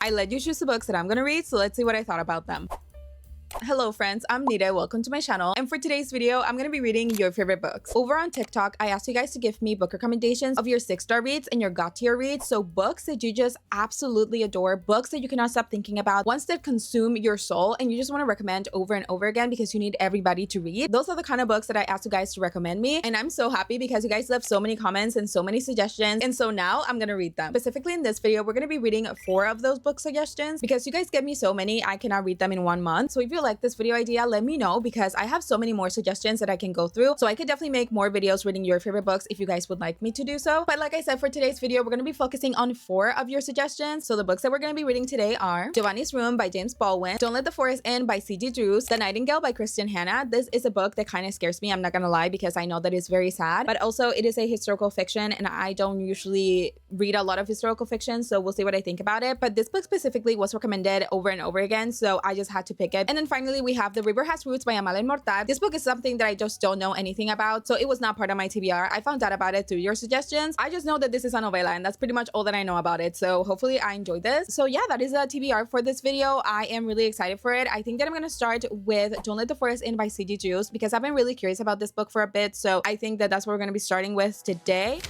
I let you choose the books that I'm gonna read, so let's see what I thought about them. Hello friends, I'm Nire, welcome to my channel, and for today's video, I'm gonna be reading your favorite books. Over on TikTok, I asked you guys to give me book recommendations of your 6-star reads and your God tier reads, so books that you just absolutely adore, books that you cannot stop thinking about, ones that consume your soul and you just want to recommend over and over again because you need everybody to read. Those are the kind of books that I asked you guys to recommend me, and I'm so happy because you guys left so many comments and so many suggestions, and so now I'm gonna read them. Specifically in this video, we're gonna be reading 4 of those book suggestions because you guys give me so many, I cannot read them in 1 month. So if you like this video idea, let me know because I have so many more suggestions that I can go through, so I could definitely make more videos reading your favorite books if you guys would like me to do so. But like I said, for today's video, we're going to be focusing on 4 of your suggestions. So the books that we're going to be reading today are Giovanni's Room by James Baldwin, Don't Let the Forest In by C.G. Drews, The Nightingale by Kristen Hanna. This is a book that kind of scares me, I'm not gonna lie, because I know that it's very sad, but also it is a historical fiction and I don't usually read a lot of historical fiction, so we'll see what I think about it. But this book specifically was recommended over and over again, so I just had to pick it. And then finally we have The River Has Roots by Amal Mortal. This book is something that I just don't know anything about, so it was not part of my TBR. I found out about it through your suggestions. I just know that this is a novella and that's pretty much all that I know about it, so hopefully I enjoyed this. So yeah, that is a TBR for this video. I am really excited for it. I think that I'm gonna start with Don't Let the Forest In by C.G. Drews because I've been really curious about this book for a bit, so I think that that's what we're gonna be starting with today.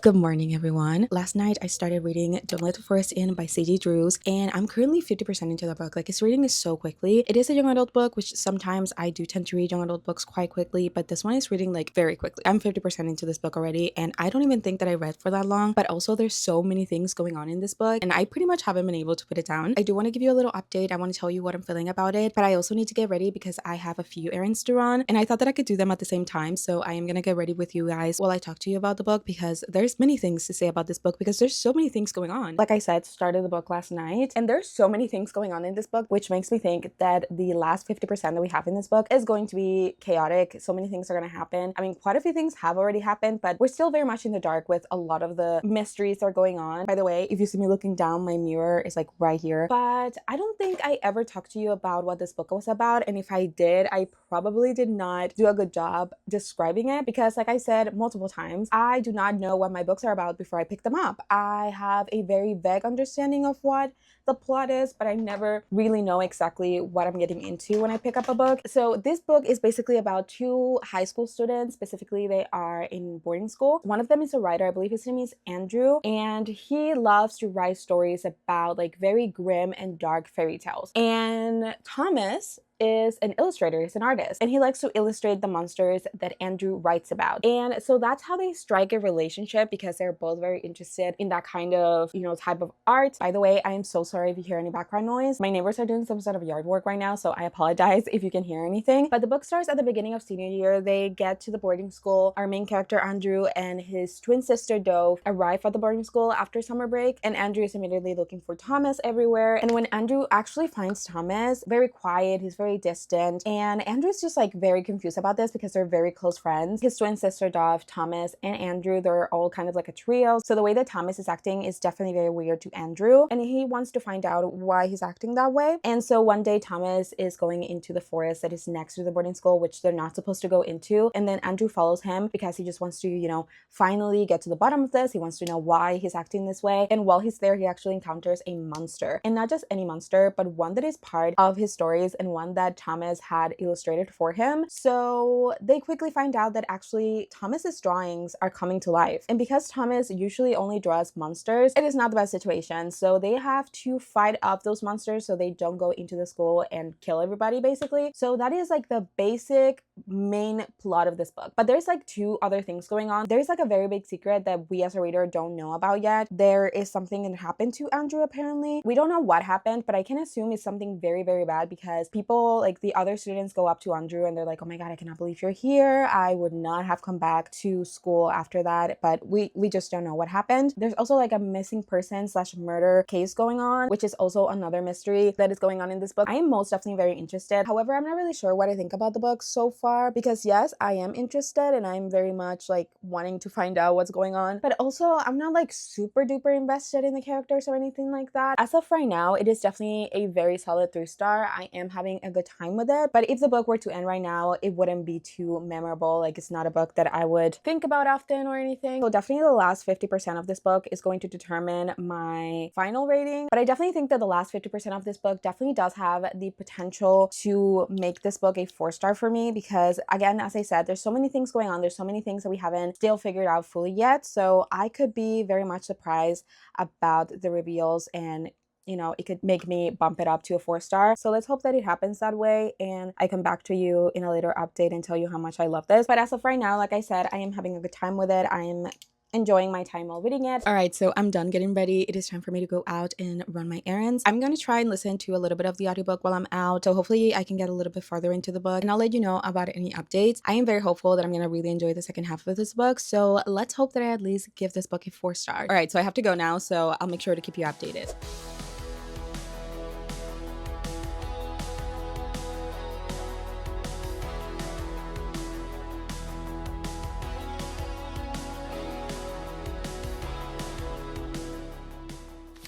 Good morning, everyone. Last night, I started reading Don't Let the Forest In by C.G. Drews, and I'm currently 50% into the book. Like, it's reading is so quickly. It is a young adult book, which sometimes I do tend to read young adult books quite quickly, but this one is reading, like, very quickly. I'm 50% into this book already, and I don't even think that I read for that long, but also there's so many things going on in this book, and I pretty much haven't been able to put it down. I do want to give you a little update. I want to tell you what I'm feeling about it, but I also need to get ready because I have a few errands to run, and I thought that I could do them at the same time, so I am gonna get ready with you guys while I talk to you about the book because there's many things to say about this book because there's so many things going on. Like I said, started the book last night and there's so many things going on in this book, which makes me think that the last 50% that we have in this book is going to be chaotic. So many things are going to happen. I mean, quite a few things have already happened, but we're still very much in the dark with a lot of the mysteries that are going on. By the way, if you see me looking down, my mirror is like right here, but I don't think I ever talked to you about what this book was about, and if I did, I probably did not do a good job describing it because, like I said multiple times, I do not know what my books are about before I pick them up. I have a very vague understanding of what the plot is, but I never really know exactly what I'm getting into when I pick up a book. So this book is basically about 2 high school students. Specifically, they are in boarding school. One of them is a writer. I believe his name is Andrew, and he loves to write stories about like very grim and dark fairy tales. And Thomas is an illustrator, he's an artist, and he likes to illustrate the monsters that Andrew writes about. And so that's how they strike a relationship because they're both very interested in that kind of, you know, type of art. By the way, I am so sorry if you hear any background noise. My neighbors are doing some sort of yard work right now, so I apologize if you can hear anything. But the book starts at the beginning of senior year. They get to the boarding school. Our main character, Andrew, and his twin sister, Dove, arrive at the boarding school after summer break, and Andrew is immediately looking for Thomas everywhere. And when Andrew actually finds Thomas, very quiet, he's very distant, and Andrew's just like very confused about this because they're very close friends. His twin sister Dove, Thomas, and Andrew, they're all kind of like a trio, so the way that Thomas is acting is definitely very weird to Andrew, and he wants to find out why he's acting that way. And so one day Thomas is going into the forest that is next to the boarding school, which they're not supposed to go into, and then Andrew follows him because he just wants to, you know, finally get to the bottom of this. He wants to know why he's acting this way, and while he's there he actually encounters a monster, and not just any monster, but one that is part of his stories and one that Thomas had illustrated for him. So they quickly find out that actually Thomas's drawings are coming to life, and because Thomas usually only draws monsters, it is not the best situation, so they have to fight up those monsters so they don't go into the school and kill everybody basically. So that is like the basic main plot of this book, but there's like 2 other things going on. There's like a very big secret that we as a reader don't know about yet. There is something that happened to Andrew apparently. We don't know what happened, but I can assume it's something very, very bad because people, like the other students, go up to Andrew and they're like, oh my god, I cannot believe you're here. I would not have come back to school after that, but we just don't know what happened. There's also like a missing person / murder case going on, which is also another mystery that is going on in this book. I am most definitely very interested. However, I'm not really sure what I think about the book so far because yes, I am interested and I'm very much like wanting to find out what's going on, but also I'm not like super duper invested in the characters or anything like that. As of right now, it is definitely a very solid 3-star. I am having a good time with it. But if the book were to end right now, it wouldn't be too memorable. Like, it's not a book that I would think about often or anything. So definitely the last 50% of this book is going to determine my final rating. But I definitely think that the last 50% of this book definitely does have the potential to make this book a 4-star for me, because again, as I said, there's so many things going on. There's so many things that we haven't still figured out fully yet. So I could be very much surprised about the reveals, and it could make me bump it up to a 4-star. So let's hope that it happens that way, and I come back to you in a later update and tell you how much I love this. But as of right now, like I said, I am having a good time with it. I am enjoying my time while reading it. All right, so I'm done getting ready. It is time for me to go out and run my errands. I'm going to try and listen to a little bit of the audiobook while I'm out, so hopefully I can get a little bit farther into the book, and I'll let you know about any updates. I am very hopeful that I'm going to really enjoy the second half of this book, so let's hope that I at least give this book a 4-star. All right, so I have to go now, so I'll make sure to keep you updated.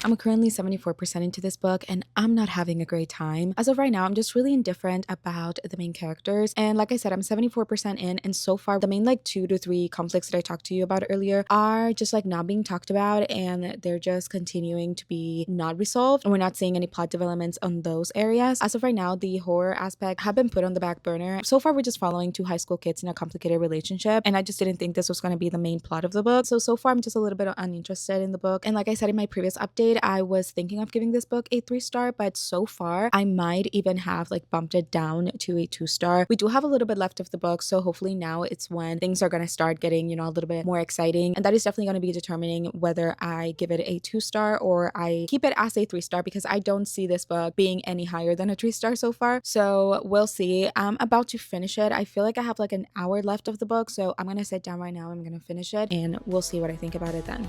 I'm currently 74% into this book, and I'm not having a great time. As of right now, I'm just really indifferent about the main characters. And like I said, I'm 74% in, and so far the main 2 to 3 conflicts that I talked to you about earlier are just not being talked about, and they're just continuing to be not resolved, and we're not seeing any plot developments on those areas. As of right now, the horror aspect have been put on the back burner. So far, we're just following 2 high school kids in a complicated relationship, and I just didn't think this was going to be the main plot of the book. So far I'm just a little bit uninterested in the book. And like I said in my previous update, I was thinking of giving this book a 3-star, but so far I might even have bumped it down to a 2-star. We do have a little bit left of the book, so hopefully now it's when things are going to start getting a little bit more exciting, and that is definitely going to be determining whether I give it a 2-star or I keep it as a 3-star, because I don't see this book being any higher than a 3-star so far. So we'll see. I'm about to finish it. I feel like I have an hour left of the book, so I'm going to sit down right now. I'm going to finish it, and we'll see what I think about it then.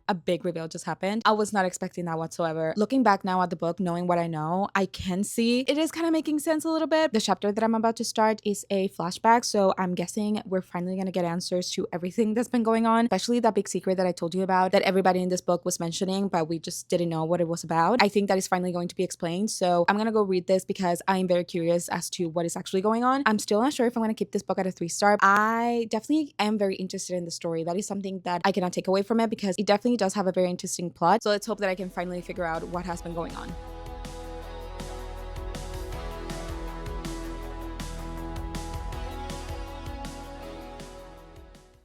A big reveal just happened. I was not expecting that whatsoever. Looking back now at the book, knowing what I know, I can see it is kind of making sense a little bit. The chapter that I'm about to start is a flashback, so I'm guessing we're finally going to get answers to everything that's been going on, especially that big secret that I told you about that everybody in this book was mentioning, but we just didn't know what it was about. I think that is finally going to be explained, so I'm going to go read this because I'm very curious as to what is actually going on. I'm still not sure if I'm going to keep this book at a 3-star. I definitely am very interested in the story. That is something that I cannot take away from it, because it definitely does have a very interesting plot. So let's hope that I can finally figure out what has been going on.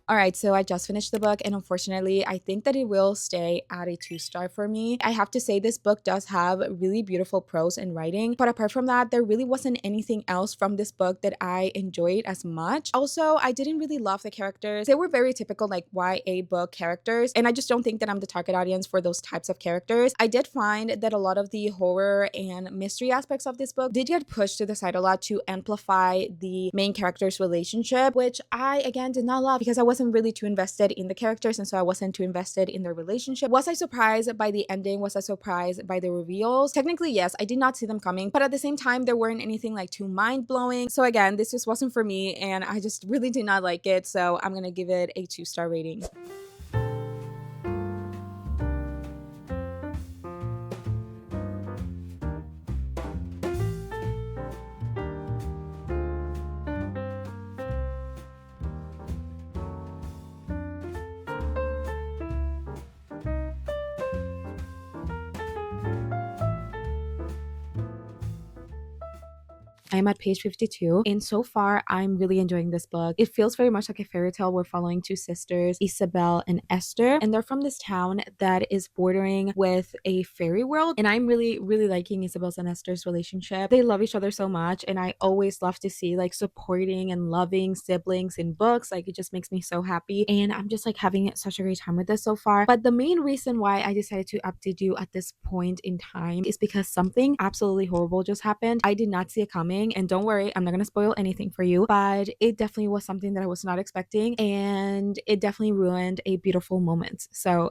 All right, so I just finished the book, and unfortunately, I think that it will stay at a 2-star for me. I have to say this book does have really beautiful prose and writing, but apart from that, there really wasn't anything else from this book that I enjoyed as much. Also, I didn't really love the characters. They were very typical YA book characters, and I just don't think that I'm the target audience for those types of characters. I did find that a lot of the horror and mystery aspects of this book did get pushed to the side a lot to amplify the main character's relationship, which I, again, did not love, because I wasn't really too invested in the characters, and so I wasn't too invested in their relationship. Was I surprised by the ending? Was I surprised by the reveals? Technically, yes, I did not see them coming, but at the same time, there weren't anything too mind-blowing. So again, this just wasn't for me, and I just really did not like it, so I'm gonna give it a 2-star rating. I'm at page 52, and so far I'm really enjoying this book. It feels very much like a fairy tale. We're following 2 sisters, Isabel and Esther, and they're from this town that is bordering with a fairy world, and I'm really liking Isabel's and Esther's relationship. They love each other so much, and I always love to see supporting and loving siblings in books. It just makes me so happy, and I'm just having such a great time with this so far. But the main reason why I decided to update you at this point in time is because something absolutely horrible just happened. I did not see it coming. coming. And don't worry, I'm not gonna spoil anything for you, but it definitely was something that I was not expecting, and it definitely ruined a beautiful moment. So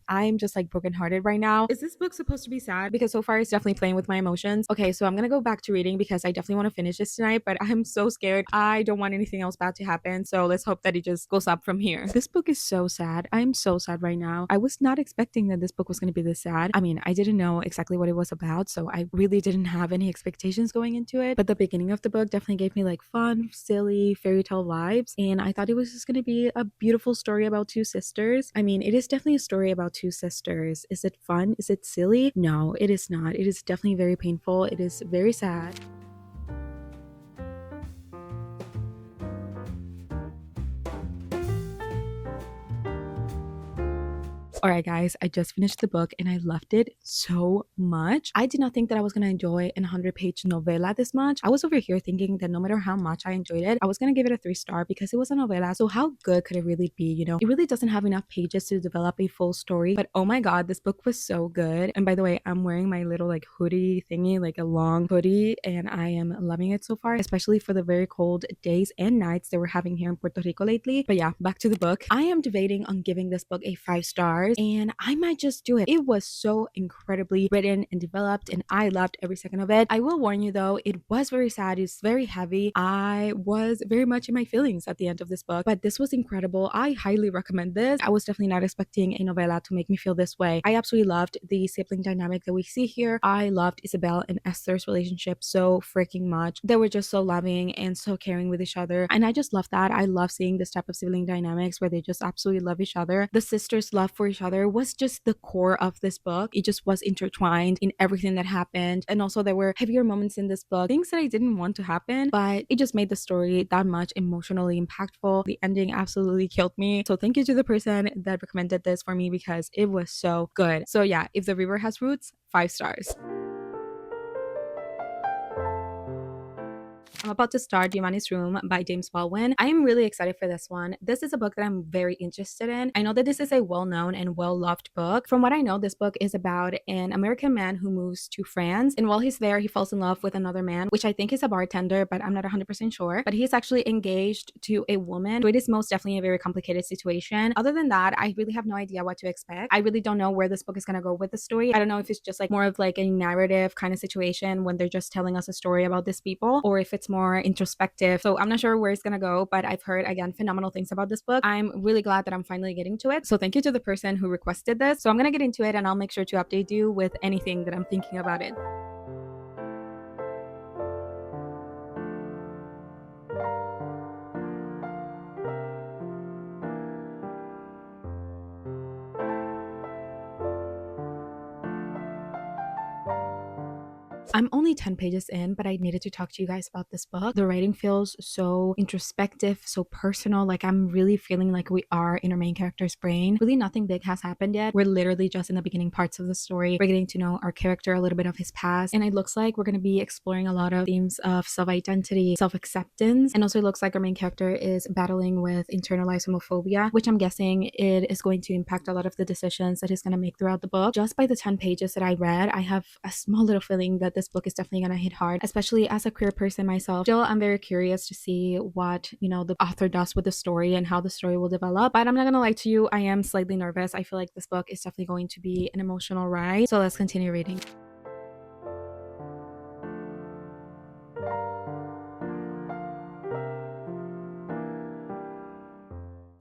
I'm just like brokenhearted right now. Is this book supposed to be sad? Because so far it's definitely playing with my emotions. Okay, so I'm gonna go back to reading because I definitely want to finish this tonight, but I'm so scared. I don't want anything else bad to happen. So let's hope that it just goes up from here. This book is so sad. I'm so sad right now. I was not expecting that this book was gonna be this sad. I mean, I didn't know exactly what it was about, so I really didn't have any expectations going into it. But the beginning of the book definitely gave me like fun, silly fairy tale vibes, and I thought it was just gonna be a beautiful story about two sisters. I mean, it is definitely a story about two sisters. Is it fun? Is it silly? No, it is not. It is definitely very painful. It is very sad. All right, guys, I just finished the book and I loved it so much. I did not think that I was going to enjoy an 100-page novella this much. I was over here thinking that no matter how much I enjoyed it, I was going to give it a 3-star because it was a novella. So how good could it really be? You know, it really doesn't have enough pages to develop a full story. But oh my God, this book was so good. And by the way, I'm wearing my little like hoodie thingy, like a long hoodie, and I am loving it so far, especially for the very cold days and nights that we're having here in Puerto Rico lately. But yeah, back to the book. I am debating on giving this book a 5 stars, and I might just do it. It was so incredibly written and developed, and I loved every second of it. I will warn you though, it was very sad. It's very heavy. I was very much in my feelings at the end of this book, but this was incredible. I highly recommend this. I was definitely not expecting a novella to make me feel this way. I absolutely loved the sibling dynamic that we see here. I loved Isabel and Esther's relationship so freaking much. They were just so loving and so caring with each other, and I just love that. I love seeing this type of sibling dynamics where they just absolutely love each other. The sisters' love for each other was just the core of this book. It just was intertwined in everything that happened. And also there were heavier moments in this book, things that I didn't want to happen, but it just made the story that much emotionally impactful. The ending absolutely killed me. So thank you to the person that recommended this for me because it was so good. So yeah, If the River Has Roots, 5 stars. I'm about to start Giovanni's Room by James Baldwin. I am really excited for this one. This is a book that I'm very interested in. I know that this is a well-known and well-loved book. From what I know, this book is about an American man who moves to France, and while he's there, he falls in love with another man, which I think is a bartender, but I'm not 100% sure. But he's actually engaged to a woman, so it is most definitely a very complicated situation. Other than that, I really have no idea what to expect. I really don't know where this book is gonna go with the story. I don't know if it's just like more of like a narrative kind of situation when they're just telling us a story about these people, or if it's more introspective. So I'm not sure where it's gonna go, but I've heard again phenomenal things about this book. I'm really glad that I'm finally getting to it. So thank you to the person who requested this. So I'm gonna get into it and I'll make sure to update you with anything that I'm thinking about it. I'm only 10 pages in, but I needed to talk to you guys about this book. The writing feels so introspective, so personal. Like I'm really feeling like we are in our main character's brain. Really nothing big has happened yet. We're literally just in the beginning parts of the story. We're getting to know our character, a little bit of his past, and it looks like we're going to be exploring a lot of themes of self-identity, self-acceptance, and also it looks like our main character is battling with internalized homophobia, which I'm guessing it is going to impact a lot of the decisions that he's going to make throughout the book. Just by the 10 pages that I read, I have a small little feeling that this book is definitely gonna hit hard, especially as a queer person myself. Still, I'm very curious to see what, you know, the author does with the story and how the story will develop. But I'm not gonna lie to you, I am slightly nervous. I feel like this book is definitely going to be an emotional ride. So let's continue reading.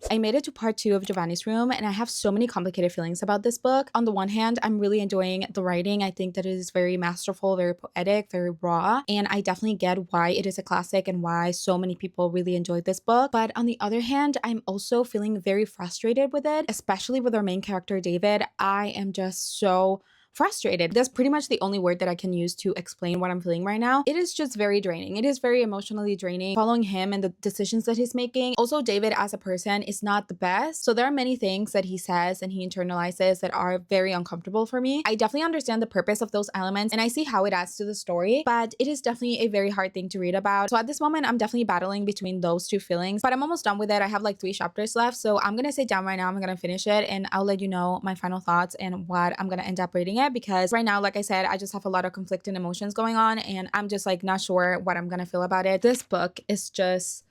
I made it to part 2 of Giovanni's Room, and I have so many complicated feelings about this book. On the one hand, I'm really enjoying the writing. I think that it is very masterful, very poetic, very raw, and I definitely get why it is a classic and why so many people really enjoyed this book. But on the other hand, I'm also feeling very frustrated with it, especially with our main character, David. I am just so frustrated. That's pretty much the only word that I can use to explain what I'm feeling right now. It is just very draining. It is very emotionally draining following him and the decisions that he's making. Also, David as a person is not the best. So there are many things that he says and he internalizes that are very uncomfortable for me. I definitely understand the purpose of those elements and I see how it adds to the story, but it is definitely a very hard thing to read about. So at this moment, I'm definitely battling between those two feelings, but I'm almost done with it. I have like 3 chapters left. So I'm gonna sit down right now. I'm gonna finish it and I'll let you know my final thoughts and what I'm gonna end up reading reading it, because right now, like I said, I just have a lot of conflicting emotions going on and I'm just like not sure what I'm gonna feel about it. This book is just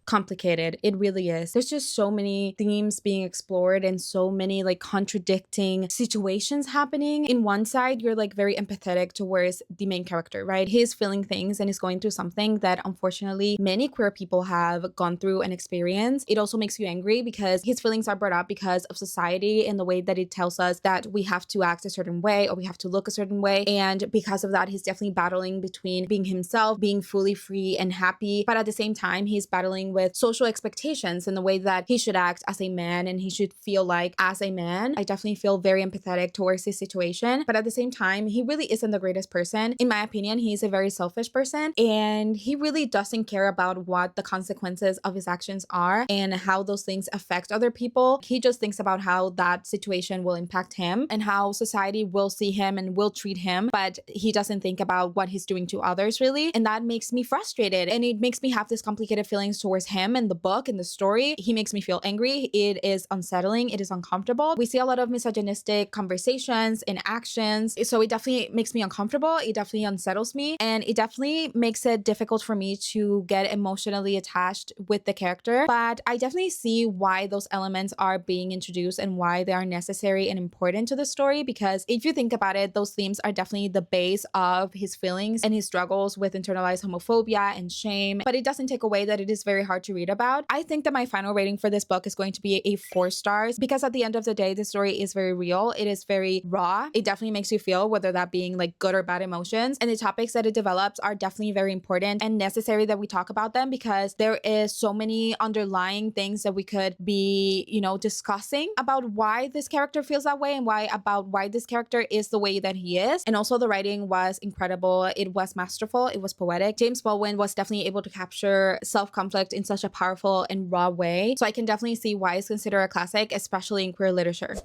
complicated. It really is. There's just so many themes being explored and so many like contradicting situations happening. In one side, you're like very empathetic towards the main character, right? He's feeling things and is going through something that unfortunately many queer people have gone through and experienced. It also makes you angry because his feelings are brought up because of society and the way that it tells us that we have to act a certain way or we have to look a certain way. And because of that, he's definitely battling between being himself, being fully free and happy, but at the same time, he's battling with social expectations and the way that he should act as a man and he should feel like as a man. I definitely feel very empathetic towards his situation, but at the same time, he really isn't the greatest person. In my opinion, he's a very selfish person and he really doesn't care about what the consequences of his actions are and how those things affect other people. He just thinks about how that situation will impact him and how society will see him and will treat him, but he doesn't think about what he's doing to others really. And that makes me frustrated and it makes me have this complicated feelings towards him and the book and the story. He makes me feel angry. It is unsettling. It is uncomfortable. We see a lot of misogynistic conversations and actions. So it definitely makes me uncomfortable. It definitely unsettles me. And it definitely makes it difficult for me to get emotionally attached with the character. But I definitely see why those elements are being introduced and why they are necessary and important to the story. Because if you think about it, those themes are definitely the base of his feelings and his struggles with internalized homophobia and shame. But it doesn't take away that it is very hard to read about. I think that my final rating for this book is going to be a 4 stars because at the end of the day, the story is very real. It is very raw. It definitely makes you feel, whether that being like good or bad emotions. And the topics that it develops are definitely very important and necessary that we talk about them because there is so many underlying things that we could be, discussing about why this character feels that way and why this character is the way that he is. And also the writing was incredible. It was masterful. It was poetic. James Baldwin was definitely able to capture self-conflict in such a powerful and raw way. So I can definitely see why it's considered a classic, especially in queer literature.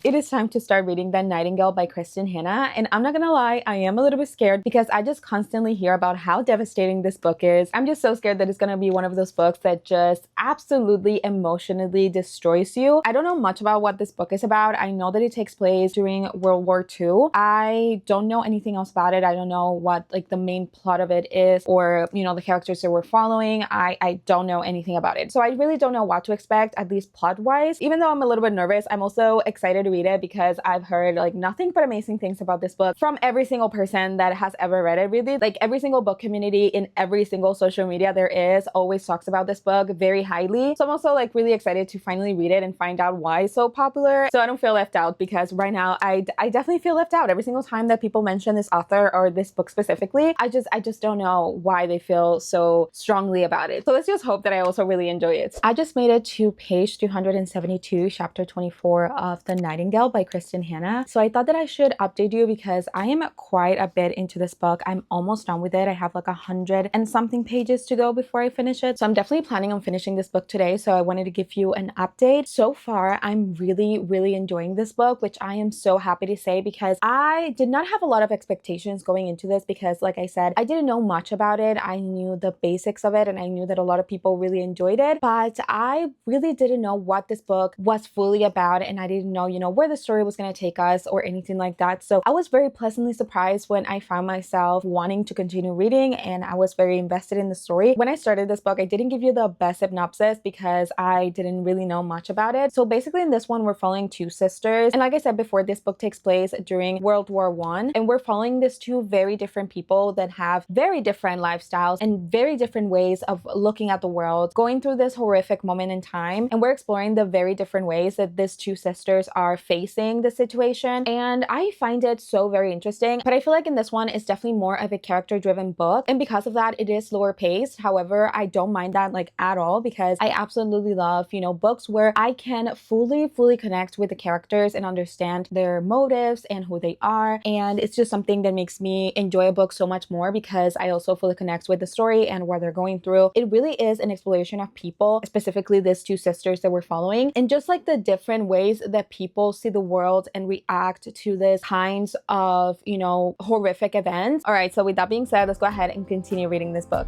It is time to start reading The Nightingale by Kristin Hanna, and I'm not gonna lie, I am a little bit scared because I just constantly hear about how devastating this book is. I'm just so scared that it's gonna be one of those books that just absolutely emotionally destroys you. I don't know much about what this book is about. I know that it takes place during World War II. I don't know anything else about it. I don't know what like the main plot of it is or, the characters that we're following. I don't know anything about it. So I really don't know what to expect, at least plot-wise. Even though I'm a little bit nervous, I'm also excited to read it because I've heard like nothing but amazing things about this book from every single person that has ever read it, really. Like every single book community in every single social media there is always talks about this book very highly. So I'm also like really excited to finally read it and find out why it's so popular so I don't feel left out, because right now I definitely feel left out every single time that people mention this author or this book specifically. I just don't know why they feel so strongly about it. So let's just hope that I also really enjoy it. I just made it to page 272, chapter 24 of The Nightingale by Kristin Hanna. So I thought that I should update you because I am quite a bit into this book. I'm almost done with it. I have like 100 and something pages to go before I finish it. So I'm definitely planning on finishing this book today. So I wanted to give you an update. So far, I'm really enjoying this book, which I am so happy to say because I did not have a lot of expectations going into this because, like I said, I didn't know much about it. I knew the basics of it and I knew that a lot of people really enjoyed it, but I really didn't know what this book was fully about and I didn't know, where the story was going to take us or anything like that. So I was very pleasantly surprised when I found myself wanting to continue reading and I was very invested in the story. When I started this book, I didn't give you the best synopsis because I didn't really know much about it. So basically in this one, we're following two sisters. And like I said before, this book takes place during World War I. And we're following these two very different people that have very different lifestyles and very different ways of looking at the world, going through this horrific moment in time. And we're exploring the very different ways that these two sisters are facing the situation. And I find it so very interesting. But I feel like in this one, it's definitely more of a character-driven book. And because of that, it is slower paced. However, I don't mind that like at all because I absolutely love, books where I can fully connect with the characters and understand their motives and who they are. And it's just something that makes me enjoy a book so much more because I also fully connect with the story and what they're going through. It really is an exploration of people, specifically these two sisters that we're following, and just like the different ways that people see the world and react to this kinds of, you know, horrific events. All right, so with that being said, let's go ahead and continue reading this book.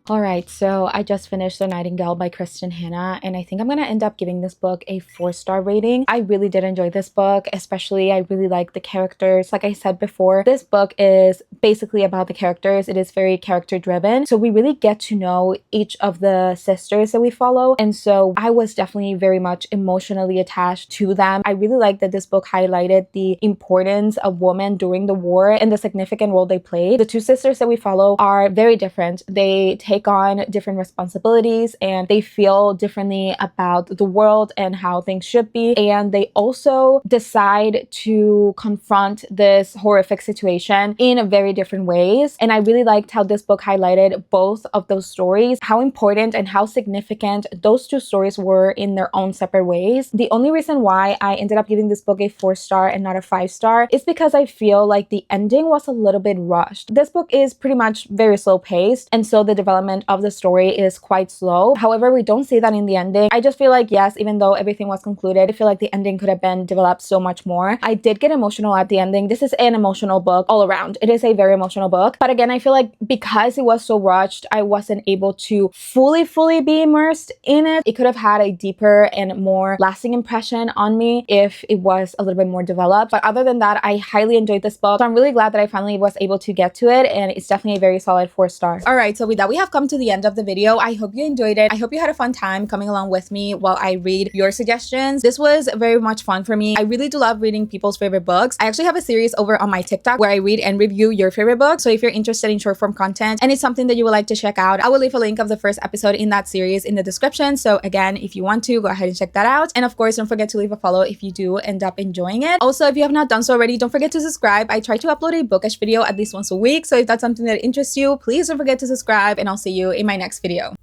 Alright, so I just finished The Nightingale by Kristen Hanna, and I think I'm gonna end up giving this book a 4-star rating. I really did enjoy this book, especially I really like the characters. Like I said before, this book is basically about the characters. It is very character driven, so we really get to know each of the sisters that we follow, and so I was definitely very much emotionally attached to them. I really like that this book highlighted the importance of women during the war and the significant role they played. The 2 sisters that we follow are very different. They take on different responsibilities and they feel differently about the world and how things should be, and they also decide to confront this horrific situation in very different ways. And I really liked how this book highlighted both of those stories, how important and how significant those 2 stories were in their own separate ways. The only reason why I ended up giving this book a 4-star and not a 5-star is because I feel like the ending was a little bit rushed. This book is pretty much very slow paced, and so the development of the story is quite slow. However, we don't see that in the ending. I just feel like, yes, even though everything was concluded, I feel like the ending could have been developed so much more. I did get emotional at the ending. This is an emotional book all around. It is a very emotional book. But again, I feel like because it was so rushed, I wasn't able to fully be immersed in it. It could have had a deeper and more lasting impression on me if it was a little bit more developed. But other than that, I highly enjoyed this book. So I'm really glad that I finally was able to get to it, and it's definitely a very solid 4-star. All right, so with that, we have come to the end of the video. I hope you enjoyed it. I hope you had a fun time coming along with me while I read your suggestions. This was very much fun for me. I really do love reading people's favorite books. I actually have a series over on my TikTok where I read and review your favorite books. So if you're interested in short form content and it's something that you would like to check out, I will leave a link of the first episode in that series in the description. So again, if you want to, go ahead and check that out. And of course, don't forget to leave a follow if you do end up enjoying it. Also, if you have not done so already, don't forget to subscribe. I try to upload a bookish video at least once a week. So if that's something that interests you, please don't forget to subscribe, and I'll see you in my next video.